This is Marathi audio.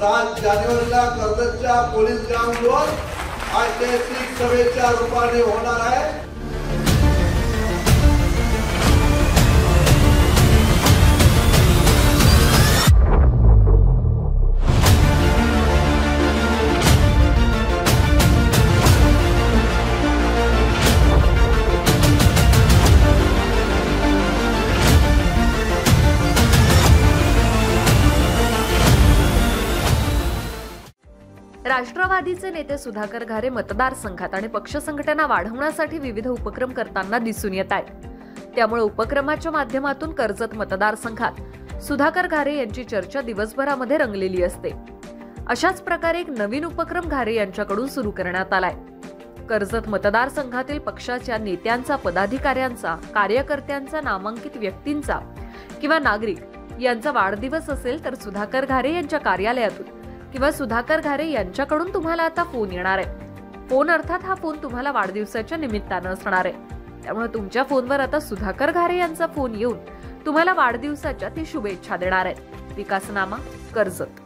7 जानेवारीला कर्जतच्या पोलीस ग्राउंडवर ऐतिहासिक सभेच्या रूपाने होणार आहे। राष्ट्रवादीचे नेते सुधाकर घारे मतदारसंघात आणि पक्ष संघटना वाढवण्यासाठी विविध उपक्रम करताना दिसून येत आहेत। त्यामुळे उपक्रमाच्या माध्यमातून कर्जत मतदारसंघात सुधाकर घारे यांची चर्चा दिवसभरामध्ये रंगलेली असते। अशाच प्रकारे एक नवीन उपक्रम घारे यांच्याकडून सुरू करण्यात आलाय। कर्जत मतदारसंघातील पक्षाच्या नेत्यांचा, पदाधिकाऱ्यांचा, कार्यकर्त्यांचा, नामांकित व्यक्तींचा किंवा नागरिक यांचा वाढदिवस असेल तर सुधाकर घारे यांच्या कार्यालयातून किंवा सुधाकर घारे यांच्याकडून तुम्हाला आता फोन येणार आहे। फोन अर्थात हा फोन तुम्हाला वाढदिवसाच्या निमित्तानं असणार आहे। त्यामुळे तुमच्या फोनवर आता सुधाकर घारे यांचा फोन येऊन तुम्हाला वाढदिवसाच्या ती शुभेच्छा देणार आहेत। विकासनामा, कर्जत।